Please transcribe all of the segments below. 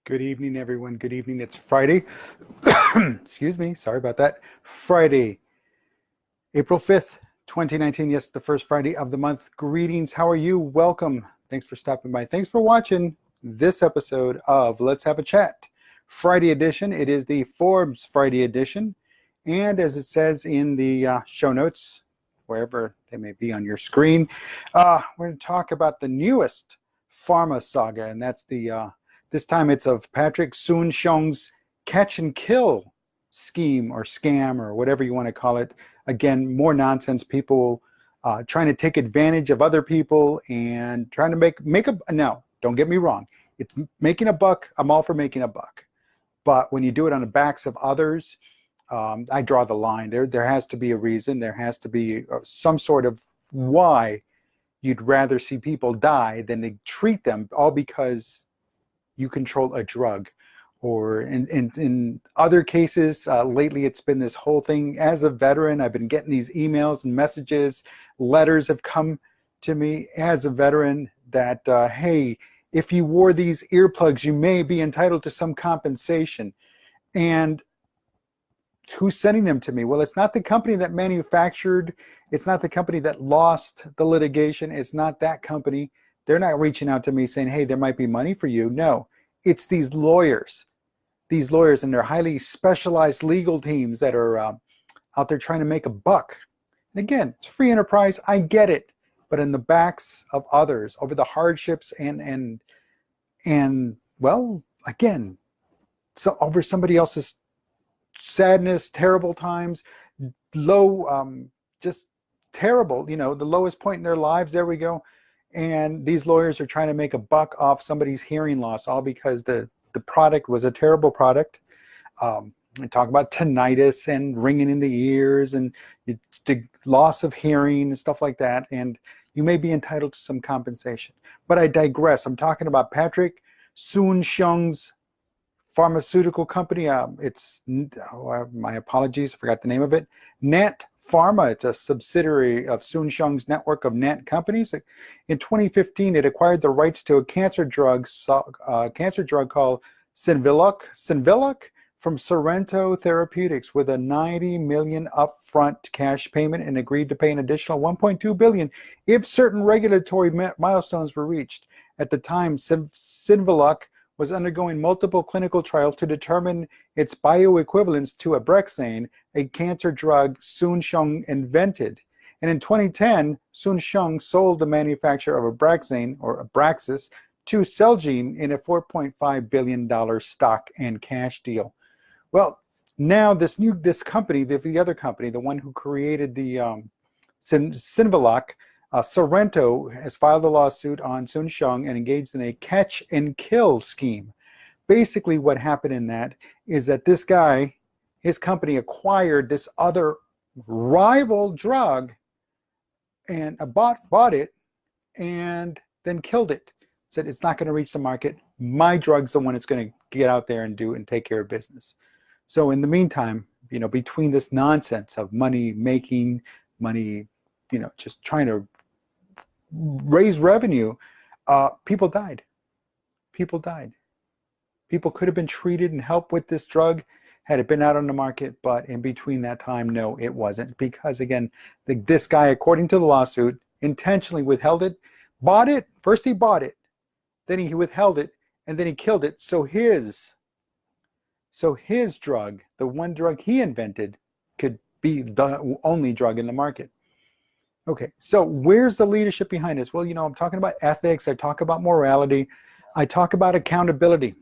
Good evening, everyone. Good evening. It's Friday. Excuse me. Sorry about that. Friday, April 5th, 2019. Yes, the first Friday of the month. Greetings. How are you? Welcome. Thanks for stopping by. Thanks for watching this episode of Let's Have a Chat. Friday edition. It is the Forbes Friday edition. And as it says in the show notes, wherever they may be on your screen, we're going to talk about the newest Pharma saga, and that's the this time it's of Patrick Soon-Shiong's catch and kill scheme or scam or whatever you want to call it. Again, more nonsense. People trying to take advantage of other people and trying to make a, no, don't get me wrong. It's making a buck. I'm all for making a buck. But when you do it on the backs of others, I draw the line. There has to be a reason. There has to be some sort of why you'd rather see people die than to treat them, all because you control a drug. Or in other cases, lately it's been this whole thing. As a veteran, I've been getting these emails and messages, letters have come to me as a veteran that, hey, if you wore these earplugs, you may be entitled to some compensation. And who's sending them to me? Well, it's not the company that manufactured, it's not the company that lost the litigation, it's not that company. They're not reaching out to me saying, hey, there might be money for you. No, it's these lawyers and their highly specialized legal teams that are out there trying to make a buck. And again, it's free enterprise, I get it, but in the backs of others, over the hardships and well, again, so over somebody else's sadness, terrible times, low, just terrible, the lowest point in their lives, there we go. And these lawyers are trying to make a buck off somebody's hearing loss, all because the product was a terrible product. We talk about tinnitus and ringing in the ears and the loss of hearing and stuff like that. And you may be entitled to some compensation. But I digress. I'm talking about Patrick Soon-Shiong's pharmaceutical company. My apologies, I forgot the name of it. Nant Pharma. It's a subsidiary of Soon-Shiong's network of Nant companies. In 2015, it acquired the rights to a cancer drug called Synvilok from Sorrento Therapeutics with a $90 million upfront cash payment and agreed to pay an additional $1.2 billion if certain regulatory milestones were reached. At the time, Synvilok was undergoing multiple clinical trials to determine its bioequivalence to Abraxane, a cancer drug Soon-Shiong invented. And in 2010, Soon-Shiong sold the manufacture of Abraxane, or Abraxis, to Celgene in a $4.5 billion stock and cash deal. Well, now this company, the other company, the one who created the Synvilok, Sorrento, has filed a lawsuit on Soon-Shiong and engaged in a catch and kill scheme. Basically what happened in that is that this guy, his company acquired this other rival drug and bought it and then killed it. Said it's not going to reach the market. My drug's the one that's going to get out there and do and take care of business. So in the meantime, between this nonsense of money making, just trying to raise revenue, people died. People could have been treated and helped with this drug had it been out on the market, but in between that time, no, it wasn't. Because again, this guy, according to the lawsuit, intentionally withheld it, bought it. First he bought it, then he withheld it, and then he killed it. So his drug, the one drug he invented, could be the only drug in the market. Okay, so where's the leadership behind this? Well, I'm talking about ethics, I talk about morality, I talk about accountability.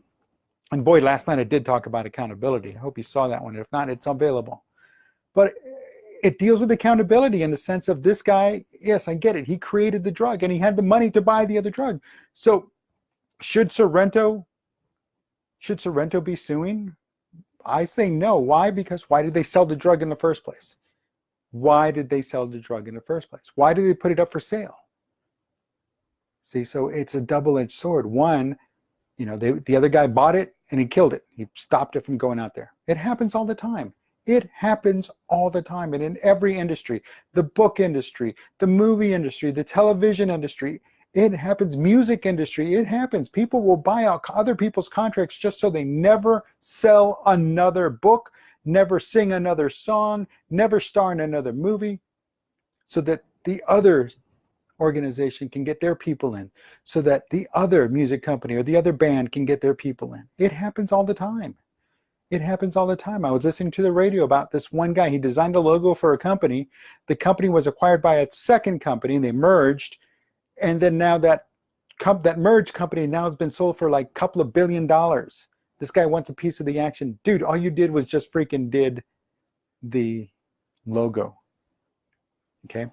And boy, last night I did talk about accountability. I hope you saw that one. If not, it's available. But it deals with accountability in the sense of this guy, yes, I get it. He created the drug and he had the money to buy the other drug. So should Sorrento be suing? I say no. Why? Because why did they sell the drug in the first place? Why did they sell the drug in the first place? Why did they put it up for sale? See, so it's a double-edged sword. One, the other guy bought it and he killed it. He stopped it from going out there. It happens all the time. It happens all the time. And in every industry, the book industry, the movie industry, the television industry, It happens. Music industry, it happens. People will buy out other people's contracts just so they never sell another book, never sing another song, never star in another movie, so that the other organization can get their people in, so that the other music company or the other band can get their people in. It happens all the time. It happens all the time. I was listening to the radio about this one guy. He designed a logo for a company. The company was acquired by a second company, and they merged. And then now that merged company now has been sold for like a couple of $1 billion. This guy wants a piece of the action. Dude, all you did was just freaking did the logo. Okay?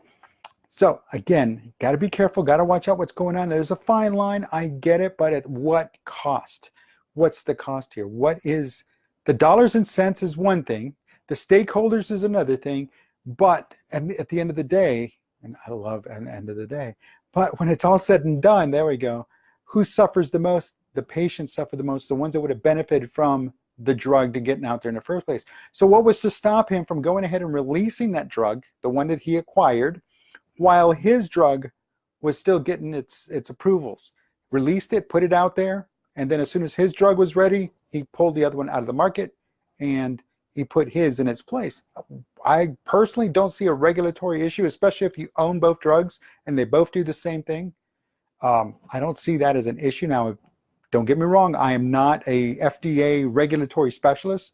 So again, got to be careful, got to watch out what's going on. There's a fine line, I get it, but at what cost? What's the cost here? What is the dollars and cents is one thing, the stakeholders is another thing, but at the end of the day, and I love at the end of the day, but when it's all said and done, there we go, who suffers the most? The patients suffer the most, the ones that would have benefited from the drug to getting out there in the first place. So what was to stop him from going ahead and releasing that drug, the one that he acquired, while his drug was still getting its approvals? Released it, put it out there, and then as soon as his drug was ready, he pulled the other one out of the market and he put his in its place. I personally don't see a regulatory issue, especially if you own both drugs and they both do the same thing. I don't see that as an issue. Now, don't get me wrong, I am not a FDA regulatory specialist,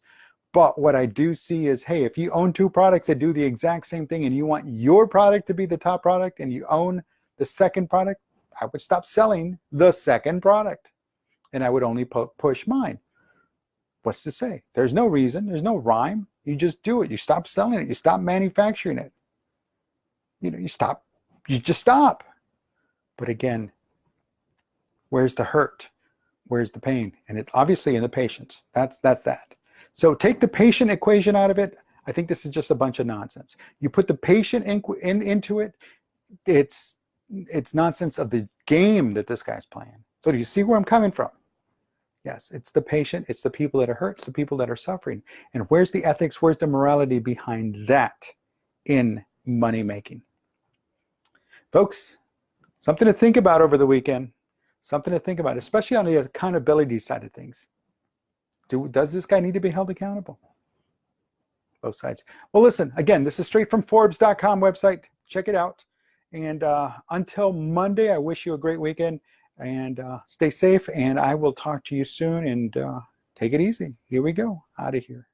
but what I do see is, hey, if you own two products that do the exact same thing and you want your product to be the top product and you own the second product, I would stop selling the second product and I would only push mine. What's to say? There's no reason, there's no rhyme. You just do it. You stop selling it. You stop manufacturing it. You just stop. But again, where's the hurt? Where's the pain? And it's obviously in the patients. That's that. So take the patient equation out of it. I think this is just a bunch of nonsense. You put the patient into it, it's nonsense of the game that this guy's playing. So do you see where I'm coming from? Yes, it's the patient, it's the people that are hurt, it's the people that are suffering. And where's the ethics, where's the morality behind that in money making? Folks, something to think about over the weekend. Something to think about, especially on the accountability side of things. Does this guy need to be held accountable? Both sides. Well, listen, again, this is straight from Forbes.com website. Check it out. And until Monday, I wish you a great weekend. And stay safe. And I will talk to you soon. And take it easy. Here we go. Out of here.